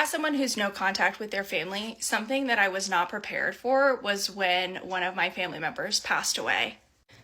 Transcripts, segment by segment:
As someone who's no contact with their family, something that I was not prepared for was when one of my family members passed away.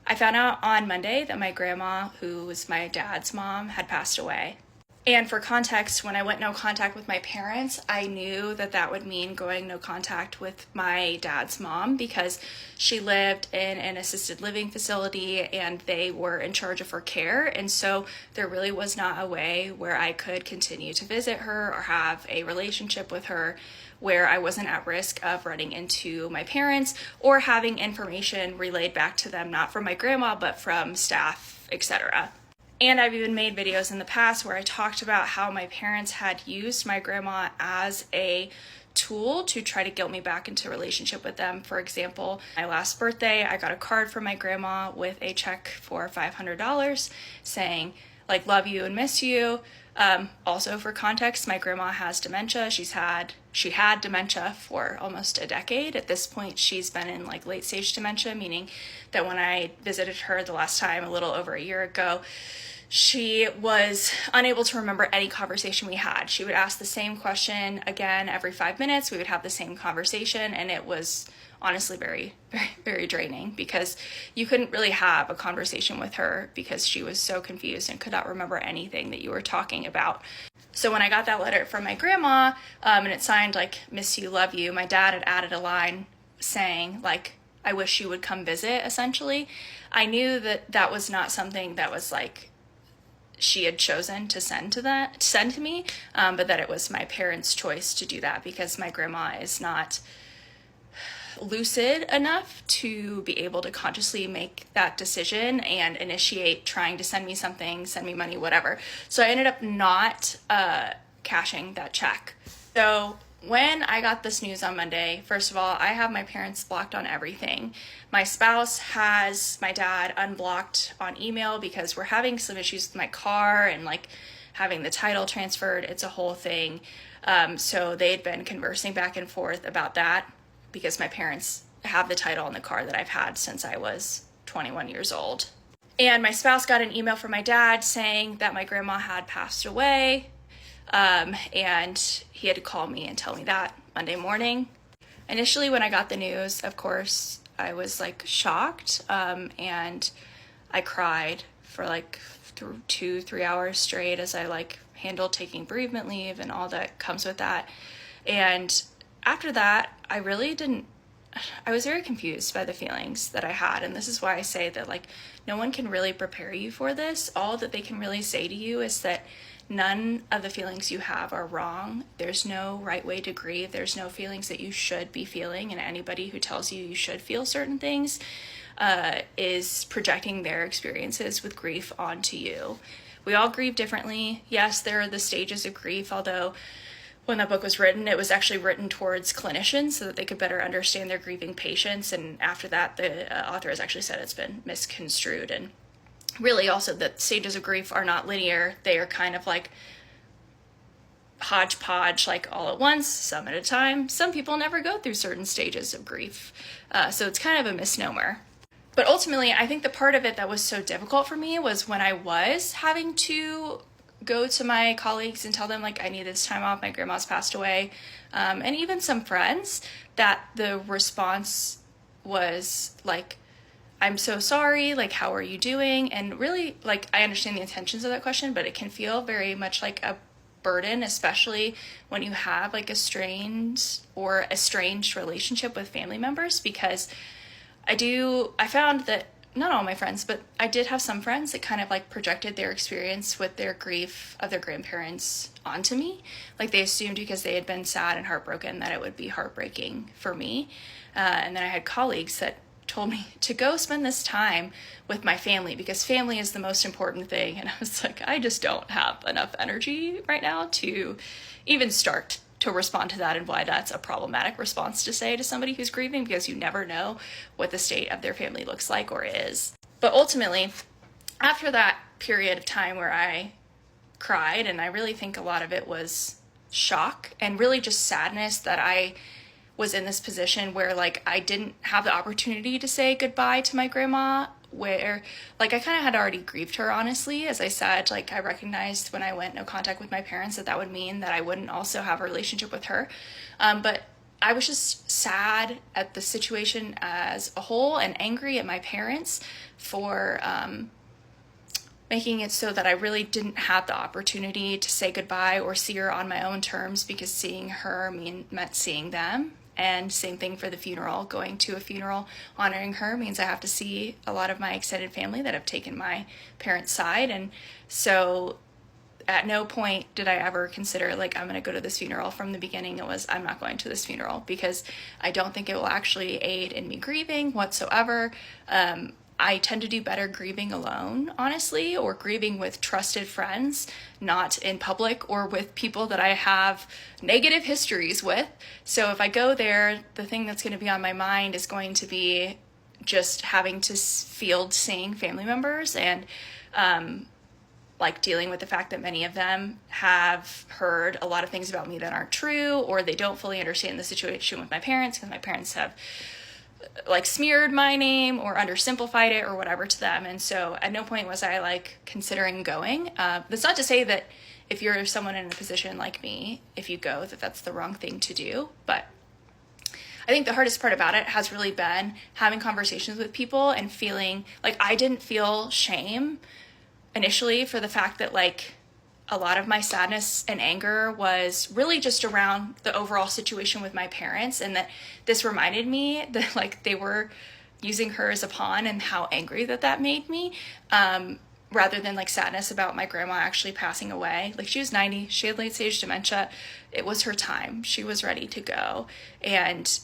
I found out on Monday that my grandma, who was my dad's mom, had passed away. And for context, when I went no contact with my parents, I knew that that would mean going no contact with my dad's mom because she lived in an assisted living facility and they were in charge of her care. And so there really was not a way where I could continue to visit her or have a relationship with her where I wasn't at risk of running into my parents or having information relayed back to them, not from my grandma, but from staff, etc. And I've even made videos in the past where I talked about how my parents had used my grandma as a tool to try to guilt me back into a relationship with them. For example, my last birthday, I got a card from my grandma with a check for $500 saying, like, love you and miss you. Also for context, my grandma has dementia. She had dementia for almost a decade. At this point, she's been in like late stage dementia, meaning that when I visited her the last time a little over a year ago, she was unable to remember any conversation we had. She would ask the same question again every 5 minutes. We would have the same conversation, and it was honestly very, very, very draining because you couldn't really have a conversation with her because she was so confused and could not remember anything that you were talking about. So when I got that letter from my grandma, and it signed like, miss you, love you, my dad had added a line saying like, I wish you would come visit, essentially. I knew that that was not something that was like, she had chosen to send to me, but that it was my parents' choice to do that because my grandma is not lucid enough to be able to consciously make that decision and initiate trying to send me something, send me money, whatever. So I ended up not cashing that check. So when I got this news on Monday, first of all, I have my parents blocked on everything. My spouse has my dad unblocked on email because we're having some issues with my car and like having the title transferred. It's a whole thing. So they'd been conversing back and forth about that because my parents have the title on the car that I've had since I was 21 years old. And my spouse got an email from my dad saying that my grandma had passed away. And he had to call me and tell me that Monday morning. Initially, when I got the news, of course, I was like shocked, and I cried for like 2-3 hours straight as I like handled taking bereavement leave and all that comes with that. And after that, I was very confused by the feelings that I had. And this is why I say that like no one can really prepare you for this. All that they can really say to you is that none of the feelings you have are wrong. There's no right way to grieve. There's no feelings that you should be feeling. And anybody who tells you you should feel certain things is projecting their experiences with grief onto you. We all grieve differently. Yes, there are the stages of grief, although when that book was written, it was actually written towards clinicians so that they could better understand their grieving patients. And after that, the author has actually said it's been misconstrued. And really also the stages of grief are not linear. They are kind of like hodgepodge, like all at once, some at a time. Some people never go through certain stages of grief. So it's kind of a misnomer. But ultimately, I think the part of it that was so difficult for me was when I was having to go to my colleagues and tell them like I need this time off, my grandma's passed away, and even some friends, that the response was like, I'm so sorry, like how are you doing? And really, like, I understand the intentions of that question, but it can feel very much like a burden, especially when you have like a strained or estranged relationship with family members, because I found that not all my friends, but I did have some friends that kind of like projected their experience with their grief of their grandparents onto me. Like they assumed because they had been sad and heartbroken that it would be heartbreaking for me. And then I had colleagues that told me to go spend this time with my family because family is the most important thing. And I was like, I just don't have enough energy right now to even start to respond to that, and why that's a problematic response to say to somebody who's grieving, because you never know what the state of their family looks like or is. But ultimately, after that period of time where I cried, and I really think a lot of it was shock and really just sadness that I was in this position where like I didn't have the opportunity to say goodbye to my grandma where like I kind of had already grieved her, honestly. As I said, like I recognized when I went no contact with my parents that that would mean that I wouldn't also have a relationship with her. But I was just sad at the situation as a whole and angry at my parents for making it so that I really didn't have the opportunity to say goodbye or see her on my own terms, because seeing her meant seeing them. And same thing for the funeral. Going to a funeral honoring her means I have to see a lot of my extended family that have taken my parents' side. And so at no point did I ever consider like I'm going to go to this funeral. From the beginning it was I'm not going to this funeral, because I don't think it will actually aid in me grieving whatsoever. I tend to do better grieving alone, honestly, or grieving with trusted friends, not in public or with people that I have negative histories with. So if I go there, the thing that's going to be on my mind is going to be just having to field seeing family members and like dealing with the fact that many of them have heard a lot of things about me that aren't true, or they don't fully understand the situation with my parents because my parents have like smeared my name or undersimplified it or whatever to them. And so at no point was I like considering going. That's not to say that if you're someone in a position like me, if you go, that that's the wrong thing to do. But I think the hardest part about it has really been having conversations with people and feeling like I didn't feel shame initially for the fact that like a lot of my sadness and anger was really just around the overall situation with my parents, and that this reminded me that like they were using her as a pawn and how angry that made me, rather than like sadness about my grandma actually passing away. Like she was 90, she had late stage dementia. It was her time. She was ready to go. And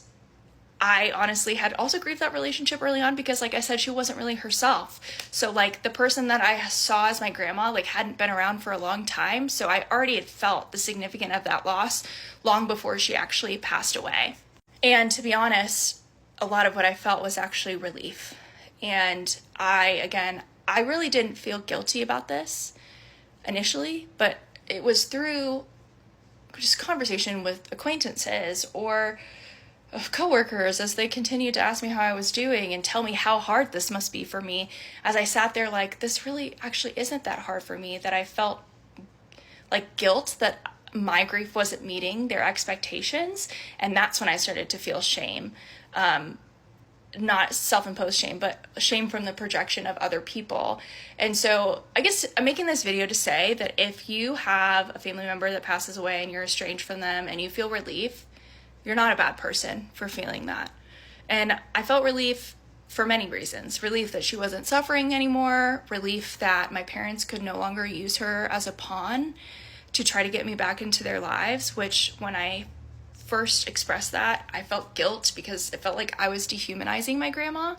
I honestly had also grieved that relationship early on because, like I said, she wasn't really herself. So, like, the person that I saw as my grandma, like, hadn't been around for a long time. So I already had felt the significance of that loss long before she actually passed away. And to be honest, a lot of what I felt was actually relief. And I really didn't feel guilty about this initially, but it was through just conversation with acquaintances or of coworkers as they continued to ask me how I was doing and tell me how hard this must be for me. As I sat there like, this really actually isn't that hard for me, that I felt like guilt that my grief wasn't meeting their expectations. And that's when I started to feel shame. Not self-imposed shame, but shame from the projection of other people. And so I guess I'm making this video to say that if you have a family member that passes away and you're estranged from them and you feel relief, you're not a bad person for feeling that. And I felt relief for many reasons. Relief that she wasn't suffering anymore. Relief that my parents could no longer use her as a pawn to try to get me back into their lives, which when I first expressed that, I felt guilt because it felt like I was dehumanizing my grandma.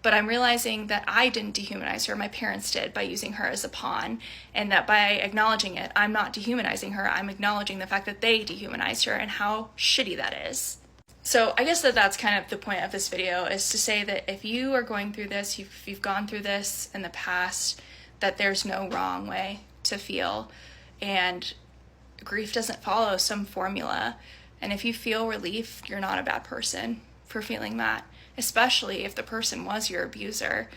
But I'm realizing that I didn't dehumanize her, my parents did, by using her as a pawn, and that by acknowledging it, I'm not dehumanizing her, I'm acknowledging the fact that they dehumanized her and how shitty that is. So I guess that's kind of the point of this video, is to say that if you are going through this, you've gone through this in the past, that there's no wrong way to feel, and grief doesn't follow some formula. And if you feel relief, you're not a bad person for feeling that, especially if the person was your abuser.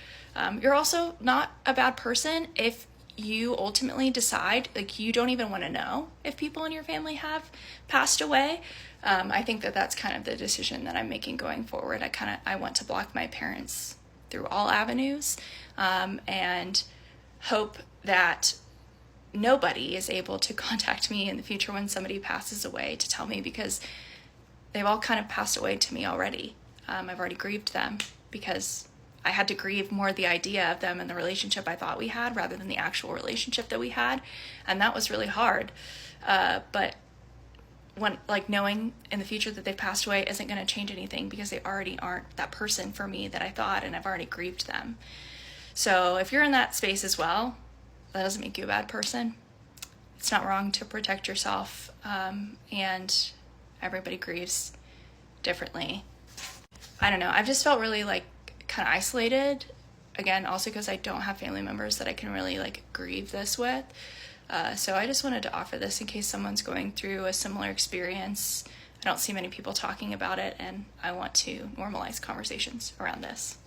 You're also not a bad person if you ultimately decide, like, you don't even want to know if people in your family have passed away. I think that's kind of the decision that I'm making going forward. I want to block my parents through all avenues, and hope that nobody is able to contact me in the future when somebody passes away to tell me, because they've all kind of passed away to me already. I've already grieved them because I had to grieve more the idea of them and the relationship I thought we had rather than the actual relationship that we had. And that was really hard. But when, like, knowing in the future that they've passed away isn't going to change anything, because they already aren't that person for me that I thought, and I've already grieved them. So if you're in that space as well, that doesn't make you a bad person. It's not wrong to protect yourself, and everybody grieves differently. I don't know. I've just felt really like kind of isolated. Again, also because I don't have family members that I can really like grieve this with. So I just wanted to offer this in case someone's going through a similar experience. I don't see many people talking about it, and I want to normalize conversations around this.